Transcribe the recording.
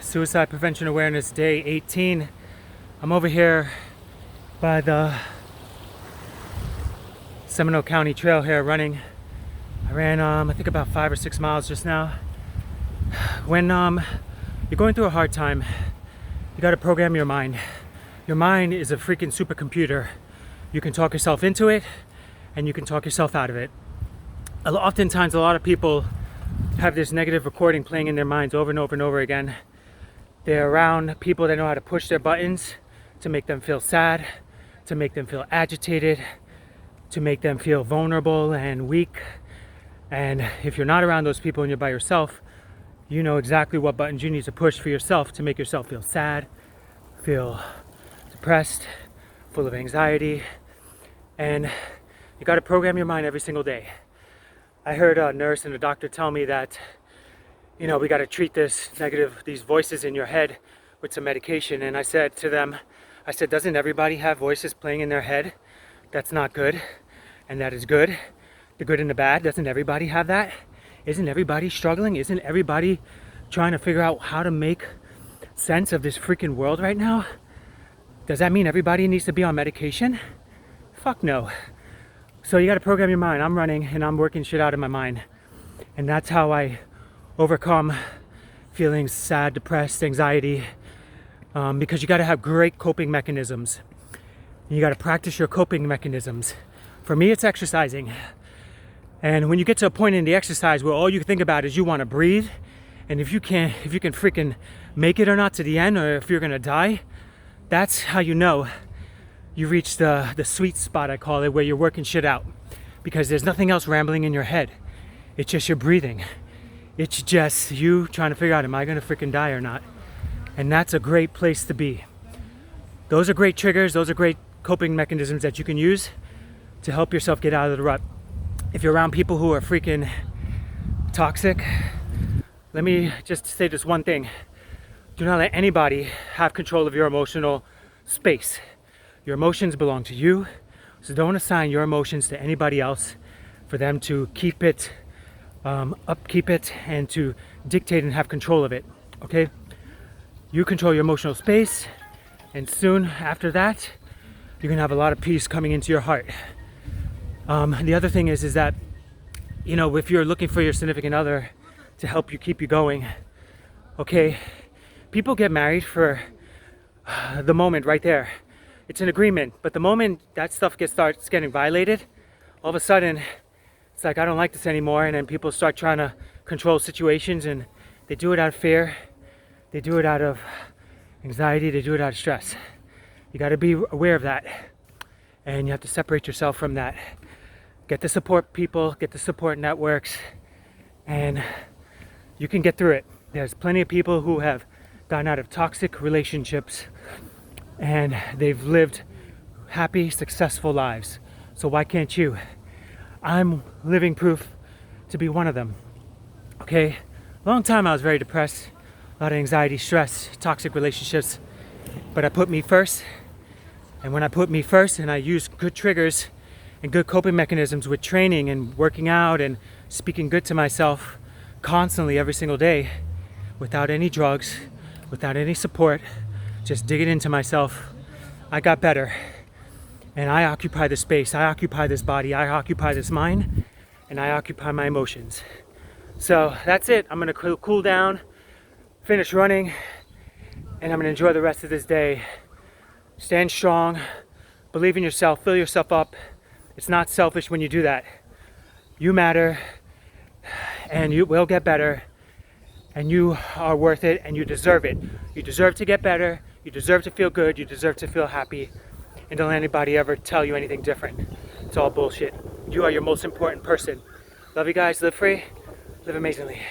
Suicide Prevention Awareness Day 18. I'm over here by the Seminole County Trail here running. I ran I think about 5 or 6 miles just now. When you're going through a hard time, you got to program your mind. Your mind is a freaking supercomputer. You can talk yourself into it and you can talk yourself out of it. Oftentimes a lot of people have this negative recording playing in their minds over and over and over again. They're around people that know how to push their buttons to make them feel sad, to make them feel agitated, to make them feel vulnerable and weak. And if you're not around those people and you're by yourself, you know exactly what buttons you need to push for yourself to make yourself feel sad, feel depressed, full of anxiety. And you got to program your mind every single day. I heard a nurse and a doctor tell me that, we got to treat these voices in your head with some medication. And I said to them, doesn't everybody have voices playing in their head that's not good and that is good? The good and the bad, doesn't everybody have that? Isn't everybody struggling? Isn't everybody trying to figure out how to make sense of this freaking world right now? Does that mean everybody needs to be on medication? Fuck no. So you got to program your mind. I'm running and I'm working shit out of my mind. And that's how I overcome feeling sad, depressed, anxiety. Because you got to have great coping mechanisms. You got to practice your coping mechanisms. For me, it's exercising. And when you get to a point in the exercise where all you think about is you want to breathe, and if you can freaking make it or not to the end, or if you're gonna die, that's how you know you reach the sweet spot, I call it, where you're working shit out. Because there's nothing else rambling in your head. It's just your breathing. It's just you trying to figure out, am I gonna freaking die or not? And that's a great place to be. Those are great triggers, those are great coping mechanisms that you can use to help yourself get out of the rut. If you're around people who are freaking toxic, let me just say this one thing. Do not let anybody have control of your emotional space. Your emotions belong to you, so don't assign your emotions to anybody else for them to keep it, upkeep it, and to dictate and have control of it, okay? You control your emotional space, and soon after that, you're gonna have a lot of peace coming into your heart. The other thing is that, if you're looking for your significant other to help you keep you going, okay, people get married for the moment right there. It's an agreement, but the moment that stuff starts getting violated, all of a sudden, it's like, I don't like this anymore, and then people start trying to control situations, and they do it out of fear, they do it out of anxiety, they do it out of stress. You got to be aware of that, and you have to separate yourself from that. Get the support people, get the support networks, and you can get through it. There's plenty of people who have gotten out of toxic relationships and they've lived happy, successful lives. So why can't you? I'm living proof to be one of them. Okay? Long time I was very depressed, a lot of anxiety, stress, toxic relationships, but I put me first. And when I put me first and I use good triggers and good coping mechanisms with training and working out and speaking good to myself constantly every single day, without any drugs, without any support, just digging into myself, I got better. And I occupy the space, I occupy this body, I occupy this mind, and I occupy my emotions. So that's it. I'm gonna cool down, finish running, and I'm gonna enjoy the rest of this day. Stand strong, believe in yourself, fill yourself up. It's not selfish when you do that. You matter, and you will get better, and you are worth it, and you deserve it. You deserve to get better, you deserve to feel good, you deserve to feel happy, and don't let anybody ever tell you anything different. It's all bullshit. You are your most important person. Love you guys, live free, live amazingly.